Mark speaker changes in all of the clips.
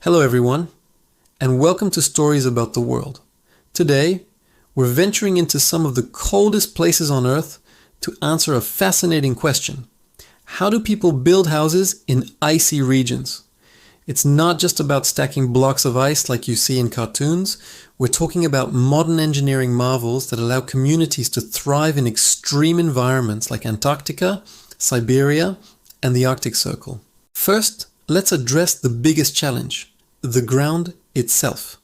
Speaker 1: Hello everyone, and welcome to Stories About the World. Today, we're venturing into some of the coldest places on Earth to answer a fascinating question. How do people build houses in icy regions? It's not just about stacking blocks of ice like you see in cartoons. We're talking about modern engineering marvels that allow communities to thrive in extreme environments like Antarctica, Siberia, and the Arctic Circle. First, let's address the biggest challenge, the ground itself.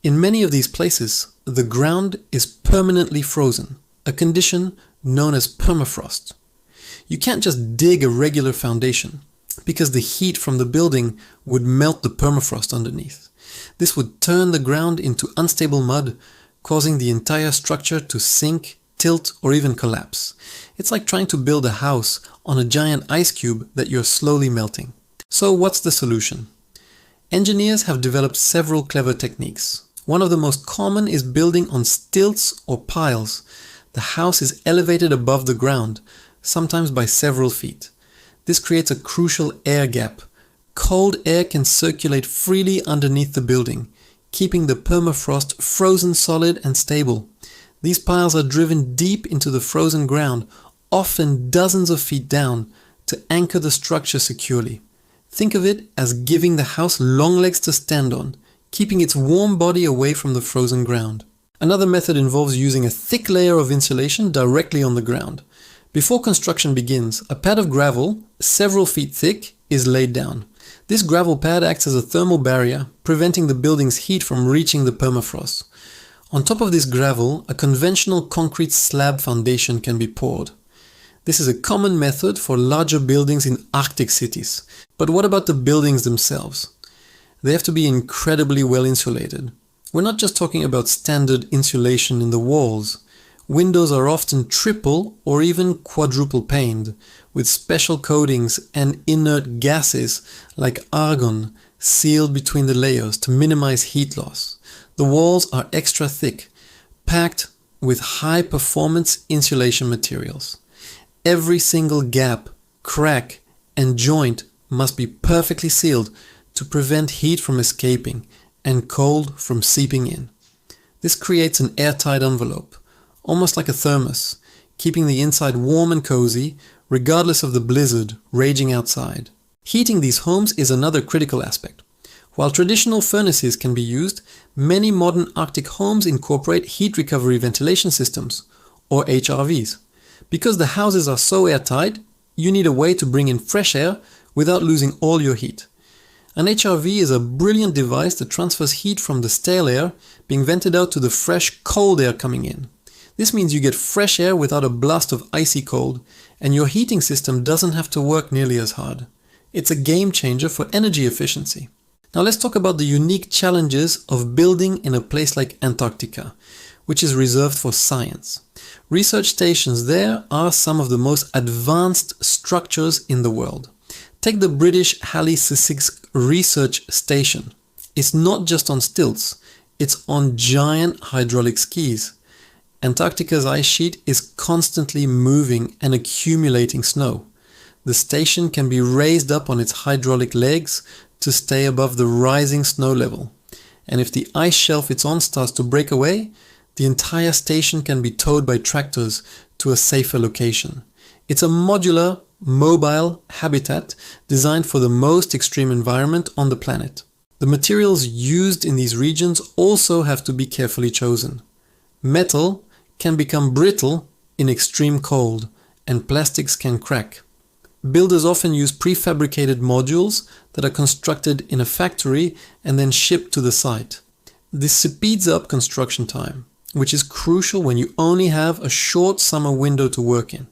Speaker 1: In many of these places, the ground is permanently frozen, a condition known as permafrost. You can't just dig a regular foundation, because the heat from the building would melt the permafrost underneath. This would turn the ground into unstable mud, causing the entire structure to sink, tilt, or even collapse. It's like trying to build a house on a giant ice cube that you're slowly melting. So what's the solution? Engineers have developed several clever techniques. One of the most common is building on stilts or piles. The house is elevated above the ground, sometimes by several feet. This creates a crucial air gap. Cold air can circulate freely underneath the building, keeping the permafrost frozen solid and stable. These piles are driven deep into the frozen ground, often dozens of feet down, to anchor the structure securely. Think of it as giving the house long legs to stand on, keeping its warm body away from the frozen ground. Another method involves using a thick layer of insulation directly on the ground. Before construction begins, a pad of gravel, several feet thick, is laid down. This gravel pad acts as a thermal barrier, preventing the building's heat from reaching the permafrost. On top of this gravel, a conventional concrete slab foundation can be poured. This is a common method for larger buildings in Arctic cities. But what about the buildings themselves? They have to be incredibly well insulated. We're not just talking about standard insulation in the walls. Windows are often triple or even quadruple paned, with special coatings and inert gases like argon sealed between the layers to minimize heat loss. The walls are extra thick, packed with high-performance insulation materials. Every single gap, crack, and joint must be perfectly sealed to prevent heat from escaping and cold from seeping in. This creates an airtight envelope, almost like a thermos, keeping the inside warm and cozy, regardless of the blizzard raging outside. Heating these homes is another critical aspect. While traditional furnaces can be used, many modern Arctic homes incorporate heat recovery ventilation systems, or HRVs. Because the houses are so airtight, you need a way to bring in fresh air without losing all your heat. An HRV is a brilliant device that transfers heat from the stale air being vented out to the fresh, cold air coming in. This means you get fresh air without a blast of icy cold, and your heating system doesn't have to work nearly as hard. It's a game changer for energy efficiency. Now let's talk about the unique challenges of building in a place like Antarctica, which is reserved for science. Research stations there are some of the most advanced structures in the world. Take the British Halley Sussex Research Station. It's not just on stilts, it's on giant hydraulic skis. Antarctica's ice sheet is constantly moving and accumulating snow. The station can be raised up on its hydraulic legs to stay above the rising snow level. And if the ice shelf it's on starts to break away, the entire station can be towed by tractors to a safer location. It's a modular, mobile habitat designed for the most extreme environment on the planet. The materials used in these regions also have to be carefully chosen. Metal can become brittle in extreme cold, and plastics can crack. Builders often use prefabricated modules that are constructed in a factory and then shipped to the site. This speeds up construction time, which is crucial when you only have a short summer window to work in.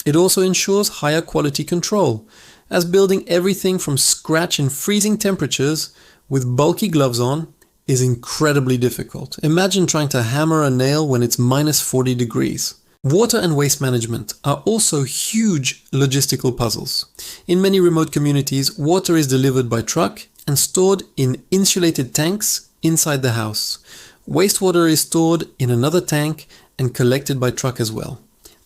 Speaker 1: It also ensures higher quality control, as building everything from scratch in freezing temperatures with bulky gloves on is incredibly difficult. Imagine trying to hammer a nail when it's minus 40 degrees. Water and waste management are also huge logistical puzzles. In many remote communities, water is delivered by truck and stored in insulated tanks inside the house. Wastewater is stored in another tank and collected by truck as well.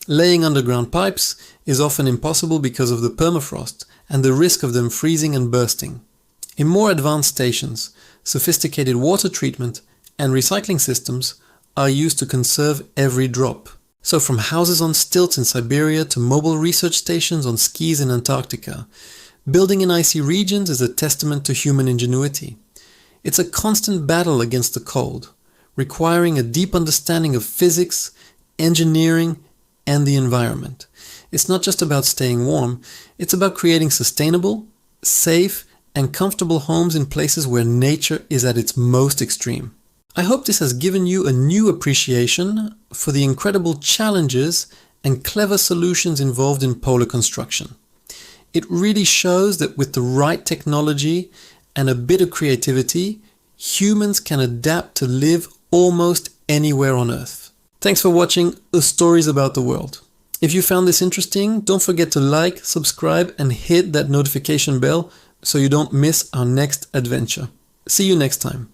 Speaker 1: Laying underground pipes is often impossible because of the permafrost and the risk of them freezing and bursting. In more advanced stations, sophisticated water treatment and recycling systems are used to conserve every drop. So from houses on stilts in Siberia to mobile research stations on skis in Antarctica, building in icy regions is a testament to human ingenuity. It's a constant battle against the cold, requiring a deep understanding of physics, engineering, and the environment. It's not just about staying warm, it's about creating sustainable, safe, and comfortable homes in places where nature is at its most extreme. I hope this has given you a new appreciation for the incredible challenges and clever solutions involved in polar construction. It really shows that with the right technology and a bit of creativity, humans can adapt to live almost anywhere on Earth. Thanks for watching Stories About the World. If you found this interesting, don't forget to like, subscribe, and hit that notification bell so you don't miss our next adventure. See you next time.